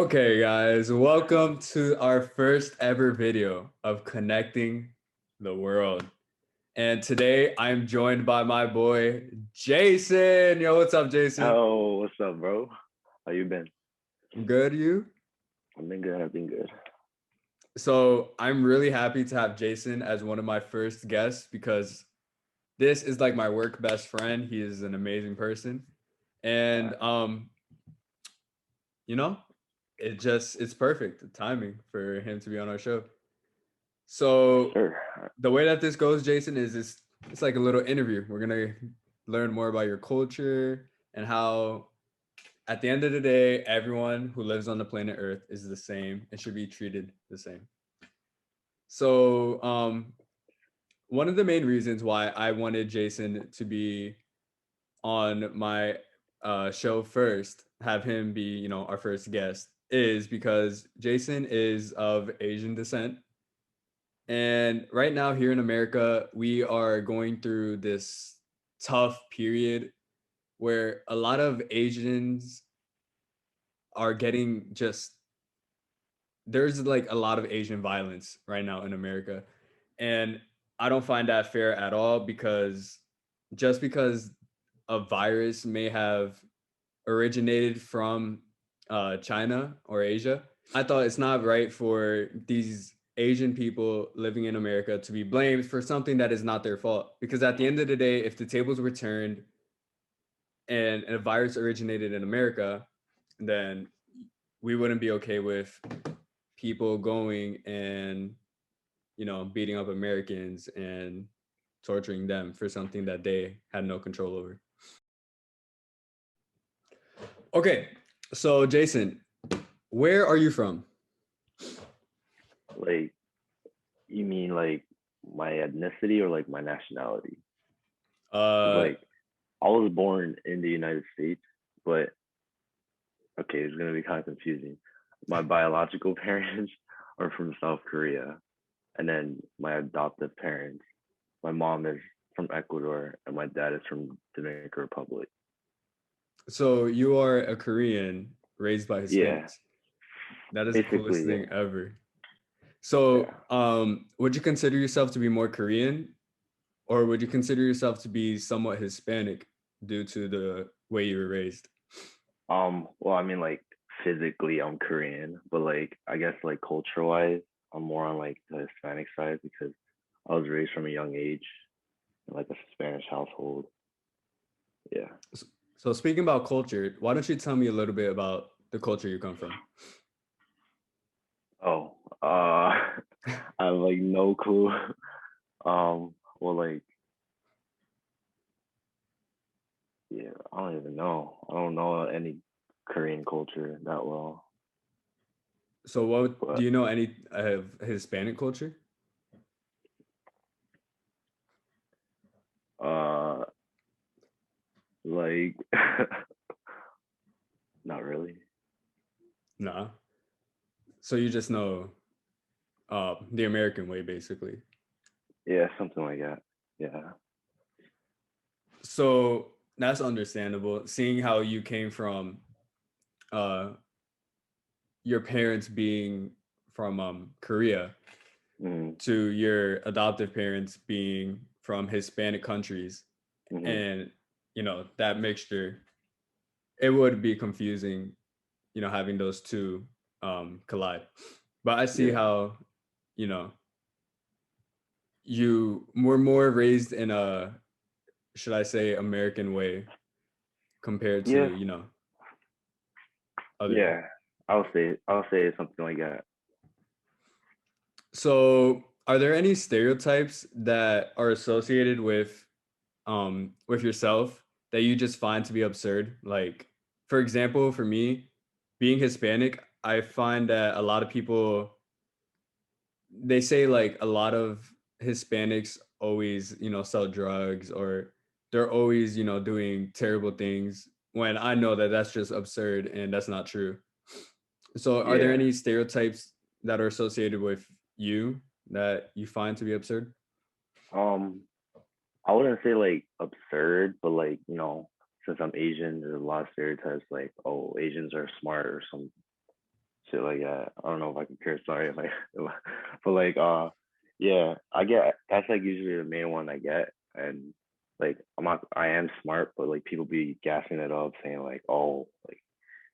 Okay, guys, welcome to our first ever video of Connecting the World. And today I'm joined by my boy, Jason. Yo, what's up, Jason? Oh, what's up, bro? How you been? Good, you? I've been good. I've been good. So I'm really happy to have Jason as one of my first guests because this is like my work best friend. He is an amazing person. And you know, it's perfect the timing for him to be on our show. Yes, So sir. the way that this goes, Jason, is it's like a little interview. We're gonna learn more about your culture and how at the end of the day, everyone who lives on the planet Earth is the same and should be treated the same. So one of the main reasons why I wanted Jason to be on my show first, have him be, our first guest, is because Jason is of Asian descent. And right now, here in America, we are going through this tough period where a lot of Asians are getting just, there's like a lot of Asian violence right now in America. And I don't find that fair at all because just because a virus may have originated from China or Asia, I thought it's not right for these Asian people living in America to be blamed for something that is not their fault. Because at the end of the day, if the tables were turned and a virus originated in America, then we wouldn't be okay with people going and beating up Americans and torturing them for something that they had no control over. Okay, so Jason, where are you from? Like, you mean like my ethnicity or like my nationality? Because Uh, I was born in the United States, but okay, it's gonna be kind of confusing. My biological parents are from South Korea, and then my adoptive parents, my mom is from Ecuador, and my dad is from Dominican Republic. so you are a Korean raised by Yeah, Hispanics. That is the coolest basically, thing yeah, ever. yeah. So, would you consider yourself to be more Korean, or would you consider yourself to be somewhat Hispanic due to the way you were raised? Well, I mean, like physically, I'm Korean, but like I guess like culture wise, I'm more on like the Hispanic side because I was raised from a young age in like a Spanish household. Yeah. So, speaking about culture, why don't you tell me a little bit about the culture you come from? Oh, I have like no clue. Well, like yeah, I don't even know. I don't know any Korean culture that well, So, what do but you know any of Hispanic culture? uh, like not really. Nah. So you just know the American way, basically. Yeah, something like that. Yeah. So that's understandable. Seeing how you came from uh, your parents being from Korea Mm-hmm. to your adoptive parents being from Hispanic countries, Mm-hmm. and that mixture, it would be confusing, having those two collide. But I see Yeah. how you know you were more raised in a, should I say, American way compared Yeah. to other. Yeah, I'll say something like that. So are there any stereotypes that are associated with yourself that you just find to be absurd? Like, for example, for me, being Hispanic, I find that a lot of people, they say like a lot of Hispanics always, sell drugs, or they're always, doing terrible things, when I know that that's just absurd and that's not true. So are there Yeah. any stereotypes that are associated with you that you find to be absurd? Um, I wouldn't say like absurd, but like, since I'm Asian, there's a lot of stereotypes like, oh, Asians are smart or shit like that. I don't know if I can curse, sorry, like, but like, yeah, I get that's like usually the main one I get, and like I am smart, but like people be gassing it up, saying like, oh, like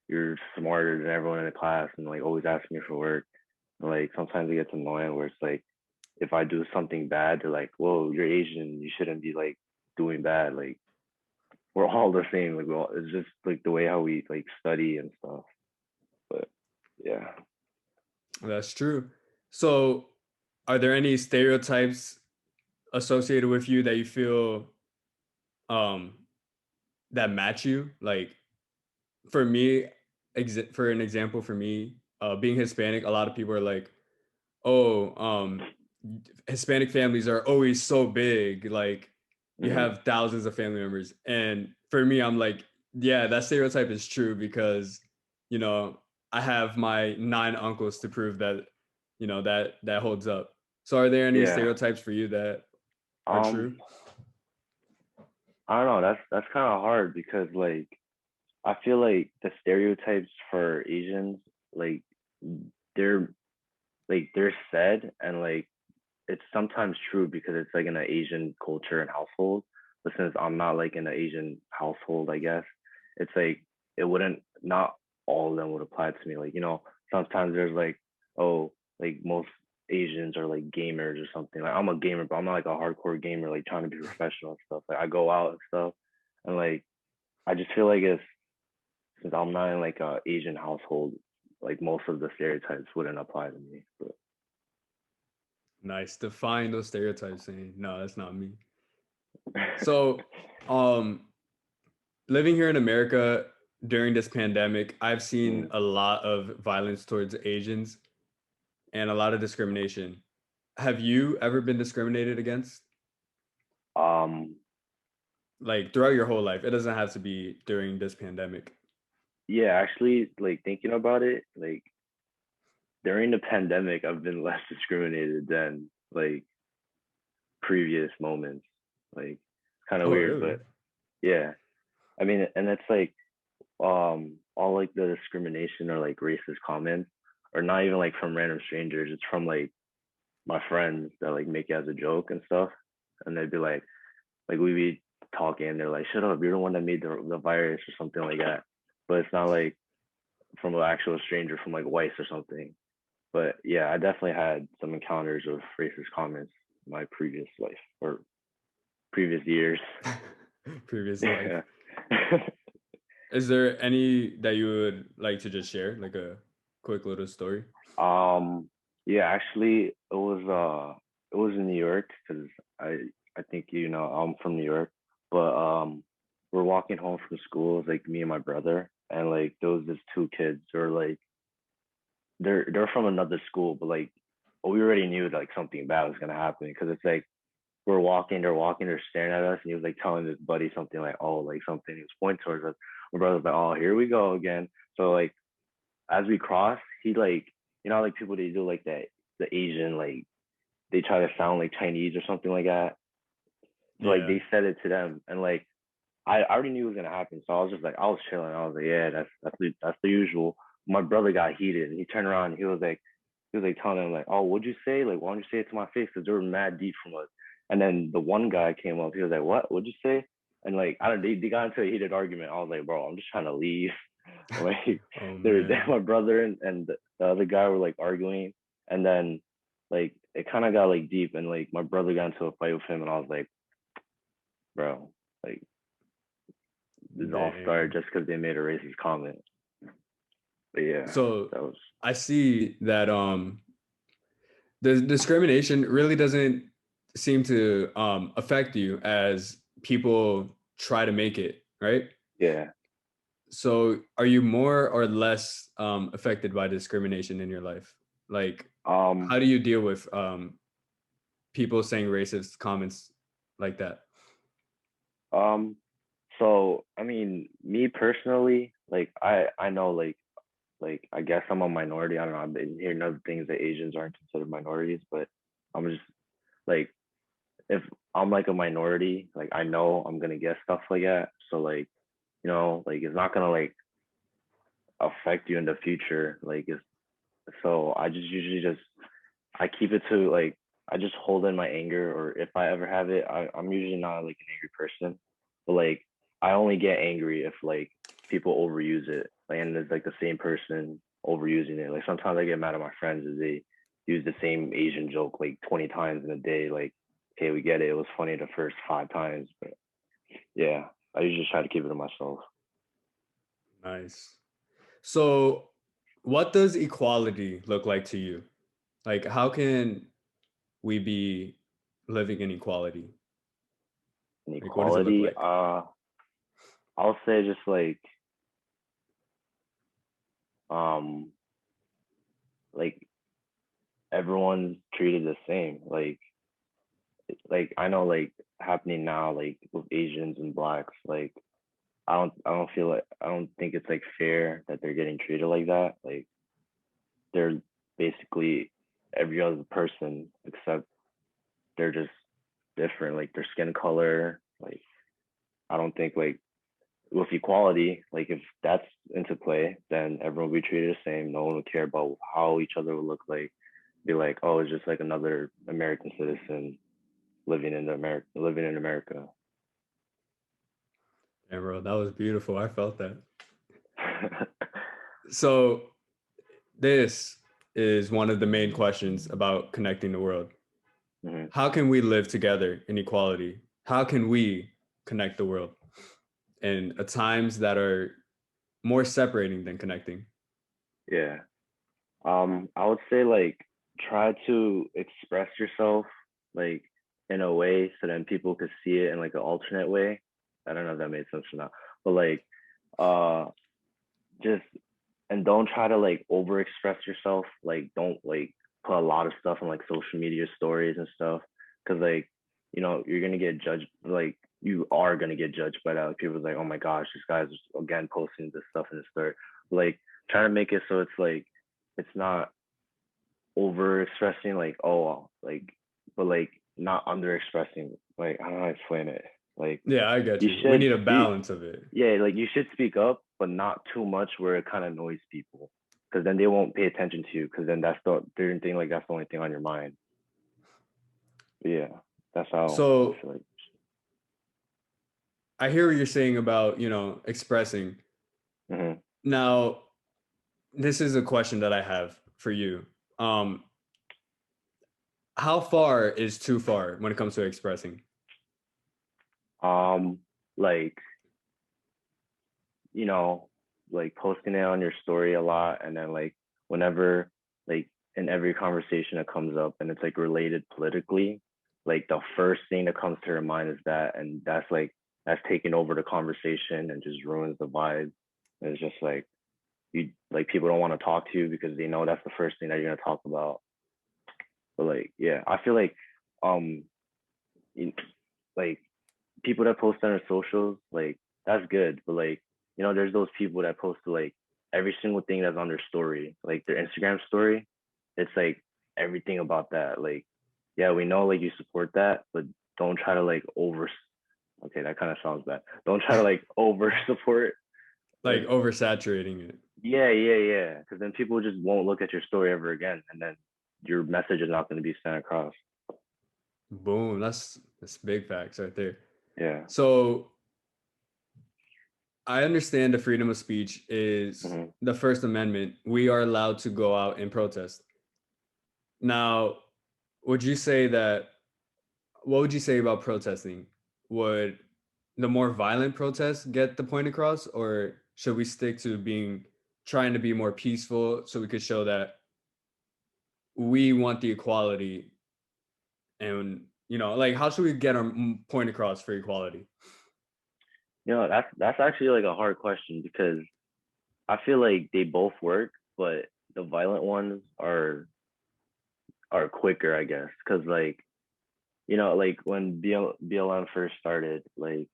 you're smarter than everyone in the class, and like always asking me for work. And, like sometimes it gets annoying where it's like if I do something bad, they're like, whoa, you're Asian, you shouldn't be like doing bad. Like we're all the same. Like it's just like the way how we like study and stuff. But yeah. That's true. So, are there any stereotypes associated with you that you feel um that match you? Like for me, for an example, for me, being Hispanic, a lot of people are like, "Oh, Hispanic families are always so big. Like you Mm-hmm. have thousands of family members." And for me, I'm like, "Yeah, that stereotype is true because, you know, I have my 9 uncles to prove that, that holds up." So, are there any Yeah. stereotypes for you that are Um, true? I don't know. That's kind of hard because like I feel like the stereotypes for Asians, like they're they're said and like it's sometimes true because it's like in an Asian culture and household. But since I'm not like in an Asian household, I guess it's like it wouldn't not all of them would apply to me. Like, sometimes there's like, oh, like most Asians are like gamers or something. Like I'm a gamer, but I'm not like a hardcore gamer, like trying to be professional and stuff. Like I go out and stuff. And like I just feel like it's since I'm not in like a Asian household, like most of the stereotypes wouldn't apply to me. But Nice. Define those stereotypes saying, no, that's not me. So, um, living here in America during this pandemic, I've seen mm, a lot of violence towards Asians and a lot of discrimination. Have you ever been discriminated against? um Like throughout your whole life? It doesn't have to be during this pandemic. yeah, actually like thinking about it, like during the pandemic I've been less discriminated than like previous moments. Like kind of Oh, weird, really? but yeah. I mean, and it's like all like the discrimination or like racist comments or not even like from random strangers. It's from like my friends that like make it as a joke and stuff. And they'd be like we'd be talking and they're like, shut up, you're the one that made the virus or something like that. But it's not like from an actual stranger from like Weiss or something. But yeah, I definitely had some encounters of racist comments in my previous life or previous years. Previous life. Yeah. Is there any that you would like to just share, like a quick little story? um yeah, actually it was in New York because I I think I'm from New York. But we're walking home from school, it's like me and my brother, and like there was this two kids who are like they're from another school, but like we already knew like something bad was gonna happen because it's like they're walking, they're staring at us, and he was like telling his buddy something like, oh, like something, he was pointing towards us. My brother's like, oh, here we go again. So like as we cross, he like, like people they do like that, the Asian, like they try to sound like Chinese or something like that. So like Yeah. they said it to them, and like I already knew it was gonna happen. So I was just like, I was chilling. I was like, yeah, that's the usual. My brother got heated. He turned around. And he was like telling them like, oh, what'd you say? Like, why don't you say it to my face? Because they were mad deep from us. And then the one guy came up. He was like, what? What'd you say? And like, I don't. They got into a heated argument. I was like, bro, I'm just trying to leave. Like, Oh they man. my brother and the other guy were like arguing, and then like it kind of got like deep, and like my brother got into a fight with him, and I was like, bro, like this all started Dang. just because they made a racist comment. But yeah, So that was I see that the discrimination really doesn't seem to affect you as people try to make it, right? yeah. So are you more or less affected by discrimination in your life? Like, how Um, do you deal with people saying racist comments like that? um, so I mean, me personally, like I know like I guess I'm a minority. I don't know. I've been hearing other things that Asians aren't considered minorities, but I'm just like if I'm like a minority, like I know I'm gonna get stuff like that. So like, like it's not gonna like affect you in the future. Like So I just usually just I keep it to like I just hold in my anger, or if I ever have it, I'm usually not like an angry person, but like I only get angry if like people overuse it, like, and it's like the same person overusing it. Like sometimes I get mad at my friends as they use the same Asian joke like 20 times in a day. Like, okay, we get it. It was funny the first 5 times, but yeah, I usually just try to keep it to myself. Nice. So, what does equality look like to you? Like, how can we be living in equality? And Like, what does it look equality, like? I'll say just um like everyone's treated the same. Like I know like happening now like with Asians and blacks, like I don't think it's like fair that they're getting treated like that. Like they're basically every other person except they're just different, like their skin color. Like I don't think like with equality, like if that's into play, then everyone will be treated the same. No one would care about how each other would look like. Be like, oh, it's just like another American citizen living in America. Yeah, bro, that was beautiful. I felt that. So, this is one of the main questions about connecting the world. Mhm. How can we live together in equality? How can we connect the world in times that are more separating than connecting? Yeah. I would say like try to express yourself like in a way so then people could see it in like an alternate way. I don't know if that made sense or not, but like uh just and don't try to like over express yourself. Like don't like put a lot of stuff on like social media stories and stuff because like you're gonna get judged. Like you are gonna get judged by that. Like, people are like, oh my gosh, this guy's again posting this stuff in his story. Like try to make it so it's like it's not over expressing like oh like but like not under expressing. Like I don't know how to explain it. Like Yeah, I get you you. We should need a you balance of it. yeah, like you should speak up, but not too much where it kind of annoys people. Because then they won't pay attention to you. Because then that's the they're thing like that's the only thing on your mind. But yeah, that's how I So, feel like. I hear what you're saying about, expressing. Hmm. Now, this is a question that I have for you. Um, how far is too far when it comes to expressing? Um, like you know, like posting it on your story a lot, and then like whenever like in every conversation that comes up and it's like related politically, like the first thing that comes to your mind is that, and that's taking over the conversation and just ruins the vibe. And it's just like you like people don't want to talk to you because they know that's the first thing that you're gonna talk about. But like yeah, I feel like um like people that post on their socials, like that's good. But like, there's those people that post like every single thing that's on their story, like their Instagram story. It's like everything about that. Like, yeah, we know like you support that, but don't try to like over. Okay, that kind of sounds bad. Don't try to like over support. Like Like, oversaturating it. yeah, yeah, yeah. Because then people just won't look at your story ever again, and then your message is not going to be sent across. Boom. That's big facts right there. Yeah. So I understand the freedom of speech is Hmm. the First Amendment. We are allowed to go out and protest. Now, would you say that what would you say about protesting? Would the more violent protests get the point across, or should we stick to trying to be more peaceful so we could show that we want the equality and like how should we get our point across for equality? That's actually like a hard question because I feel like they both work, but the violent ones are quicker, I guess, because like like when BLM first started, like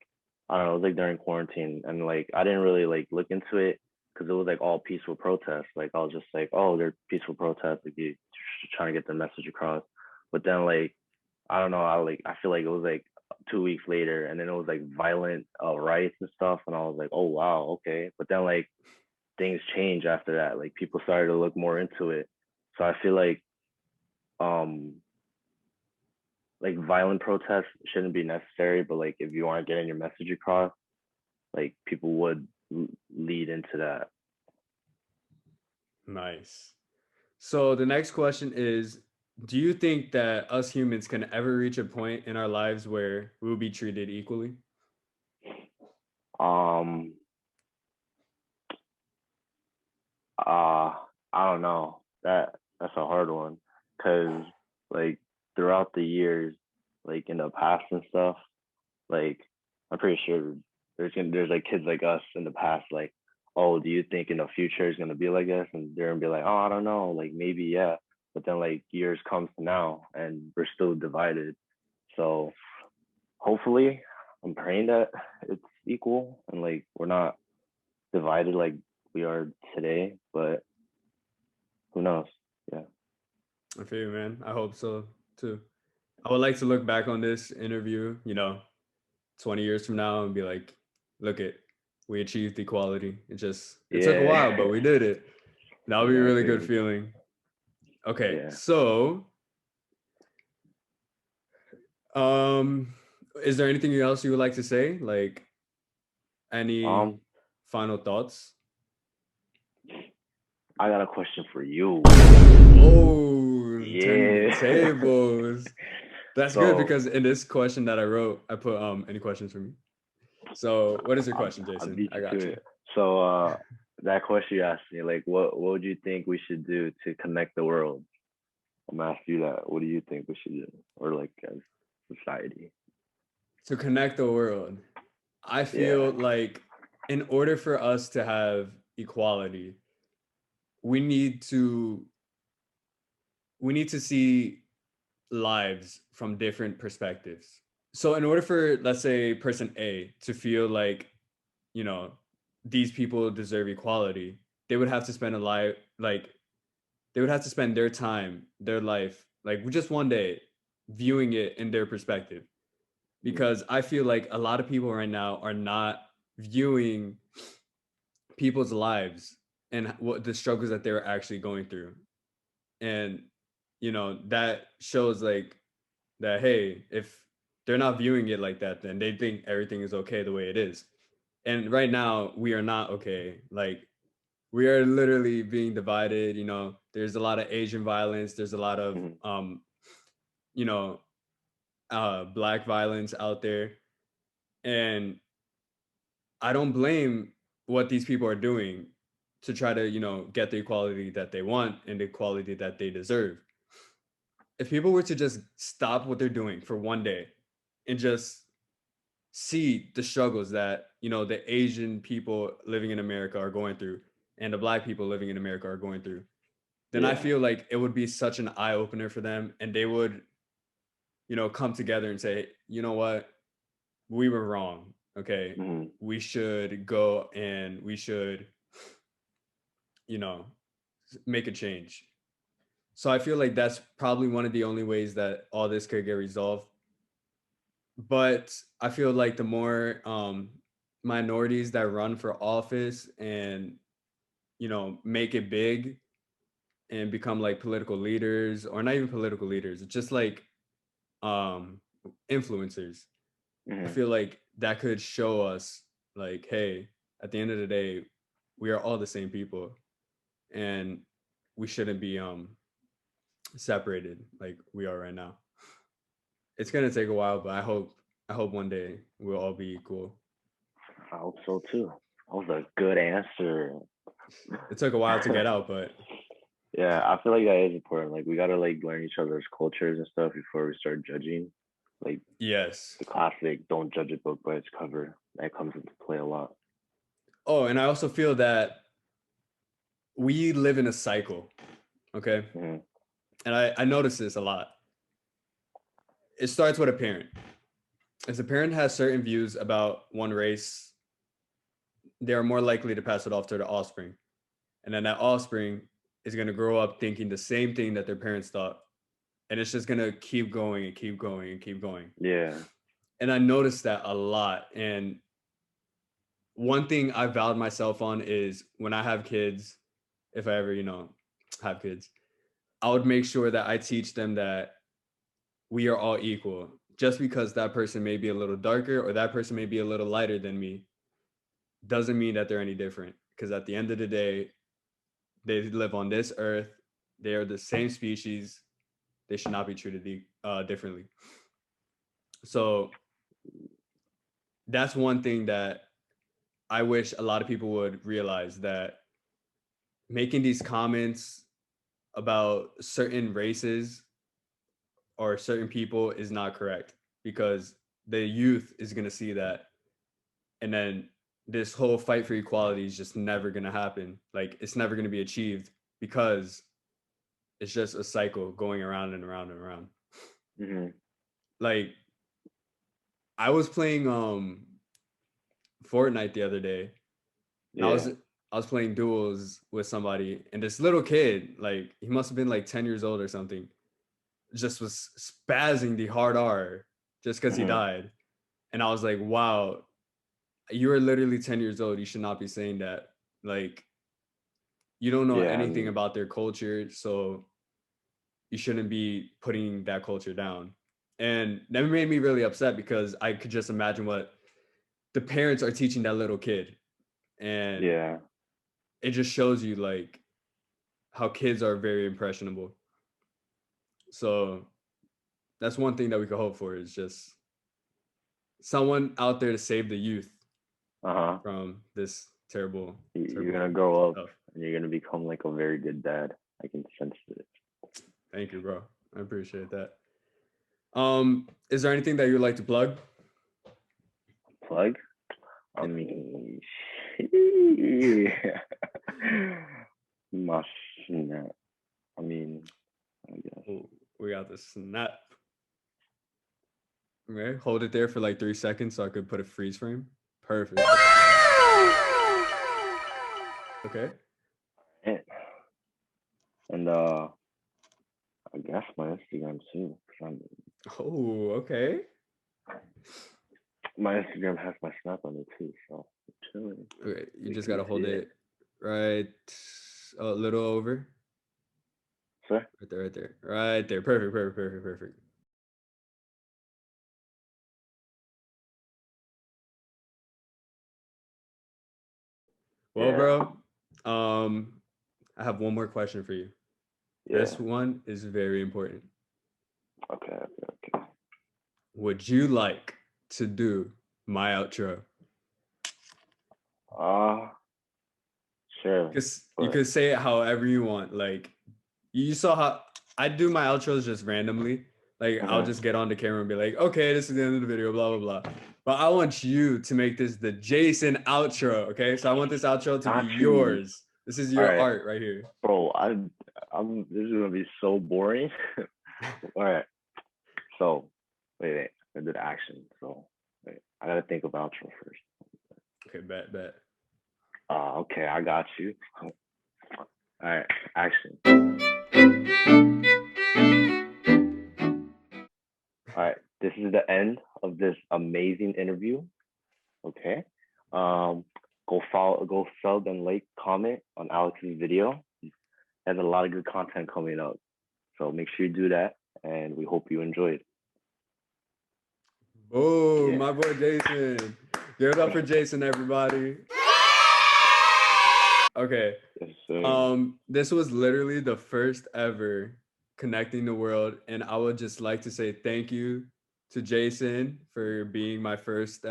I don't know, it was like during quarantine, and like I didn't really like look into it because it was like all peaceful protests. Like I was just like, oh, they're peaceful protests, like you trying to get the message across. But then like I don't know, I feel like it was like 2 weeks later, and then it was like violent riots and stuff, and I was like, oh wow, okay. But then like things changed after that. Like people started to look more into it. So I feel um like violent protests shouldn't be necessary, but like if you aren't getting your message across, like people would lead into that. Nice. So the next question is, do you think that us humans can ever reach a point in our lives where we will be treated equally? Um uh I don't know. That's a hard one cuz like throughout the years, like in the past and stuff, like I'm pretty sure there's like kids like us in the past like, oh, do you think in the future it's gonna be like this? And they're gonna be like, oh, I don't know, like maybe yeah. But then like years comes to now and we're still divided. So hopefully I'm praying that it's equal and like we're not divided like we are today, but who knows? Yeah. I feel you, man. I hope so too. I would like to look back on this interview, 20 years from now and be like, look it, we achieved equality. It took a Yeah. while, but we did it. That would be a really good Exactly. feeling. Okay, Yeah. so um is there anything else you would like to say? Like any Um, final thoughts? I got a question for you. Oh, turning the Yeah. tables. That's good So because in this question that I wrote, I put any questions for me. So what is your I'll, question, I'll Jason? beat I you got to you. it. So that question you asked me, like, what would you think we should do to connect the world? I'm gonna ask you that. What do you think we should do, or like as society? To connect the world. I Yeah. feel like in order for us to have equality, we need to we need to see lives from different perspectives. So in order for, let's say, person A to feel like, you know, these people deserve equality, they would have to spend a life like they would have to spend their time, their life, like just one day viewing it in their perspective. Mm, Because I feel like a lot of people right now are not viewing people's lives and what the struggles that they're actually going through. And that shows like that, hey, if they're not viewing it like that, then they think everything is okay the way it is. And right now we are not okay. Like we are literally being divided. There's a lot of Asian violence, there's a lot of mm, you know black violence out there. And I don't blame what these people are doing to try to get the equality that they want and the equality that they deserve. If people were to just stop what they're doing for one day and just see the struggles that the Asian people living in America are going through and the black people living in America are going through, then I yeah. feel like it would be such an eye opener for them, and they would come together and say, you know what, we were wrong. Okay, Mm, we should go and we should you know make a change. So I feel like that's probably one of the only ways that all this could get resolved. But I feel like the more minorities that run for office and make it big and become like political leaders, or not even political leaders, just like um influencers, I mm. feel like that could show us like, hey, at the end of the day, we are all the same people, and we shouldn't be separated like we are right now. It's gonna take a while, but I hope one day we'll all be equal. I hope so too. That was a good answer. It took a while to get out, but Yeah, I feel like that is important. Like we gotta like learn each other's cultures and stuff before we start judging. Like yes. the classic "don't judge a book by its cover" that comes into play a lot. Oh, and I also feel that we live in a cycle. Okay. Mm, And I notice this a lot. It starts with a parent. If a parent has certain views about one race, they are more likely to pass it off to their offspring. And then that offspring is going to grow up thinking the same thing that their parents thought. And it's just going to keep going and keep going and keep going. yeah. And I noticed that a lot. And one thing I vowed myself on is when I have kids, if I ever, have kids, I would make sure that I teach them that we are all equal. Just because that person may be a little darker or that person may be a little lighter than me doesn't mean that they're any different. Because at the end of the day, they live on this earth. They are the same species. They should not be treated differently. So that's one thing that I wish a lot of people would realize, that making these comments about certain races or certain people is not correct, because the youth is going to see that, and then this whole fight for equality is just never going to happen. Like, it's never going to be achieved, because it's just a cycle going around and around and around. Mm-hmm. Like, I was playing Fortnite the other day. Yeah. I was playing duels with somebody, and this little kid, like, he must have been like 10 years old or something, just was spazzing the hard R just because he died. And I was like, wow, you are literally 10 years old. You should not be saying that. Like, you don't know anything about their culture, so you shouldn't be putting that culture down. And that made me really upset, because I could just imagine what the parents are teaching that little kid. And yeah, it just shows you, like, how kids are very impressionable. So that's one thing that we could hope for, is just someone out there to save the youth from this terrible. You're gonna grow up and you're gonna become like a very good dad. I can sense it. Thank you, bro. I appreciate that. Is there anything that you'd like to plug? Plug? I mean, my snap. I mean, I guess. Oh, we got the snap. Okay, hold it there for like 3 seconds so I could put a freeze frame. Perfect. Okay. And I guess my Instagram too. Oh, okay. My Instagram has my snap on it too, so chilling. Okay, you just gotta hold it right a little over. Sir? Right there, right there. Right there. Perfect, perfect, perfect, perfect. Well, bro, I have one more question for you. Yeah. This one is very important. Okay. Would you like to do my outro? Sure. You could say it however you want. Like, you saw how I do my outros just randomly. Like, I'll just get on the camera and be like, okay, this is the end of the video, blah, blah, blah. But I want you to make this the Jason outro, okay? So I want this outro to be yours. This is your art right here. Bro, I'm this is gonna be so boring. All right. So wait, I did action. So wait, I gotta think of outro first. Okay, bet. Okay, I got you. All right, action. All right, this is the end of this amazing interview. Okay. Go sub and like, comment on Alex's video. He has a lot of good content coming up. So make sure you do that, and we hope you enjoyed. Oh, my boy Jason. Give it up for Jason, everybody. Okay. Yes, this was literally the first ever Connecting the World, and I would just like to say thank you to Jason for being my first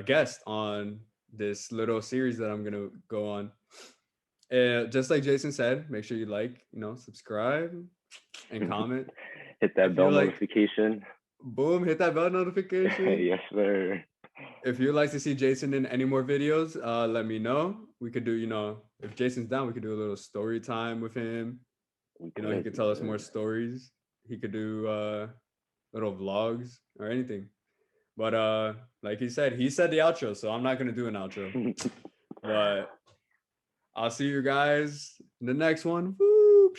guest on this little series that I'm gonna go on. And just like Jason said, make sure you like, subscribe and comment. Hit that bell notification. Boom, hit that bell notification. Yes, sir. If you'd like to see Jason in any more videos, let me know. We could do, if Jason's down, we could do a little story time with him. He could tell us more stories. He could do little vlogs or anything. But like he said the outro, so I'm not gonna do an outro. But I'll see you guys in the next one. Whoop.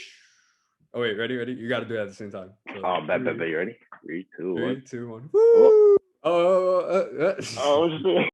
Oh wait, ready? You got to do it at the same time. So, bet. You ready? 3, 2, 1. 3, 2, 1. Woo! Oh, shit.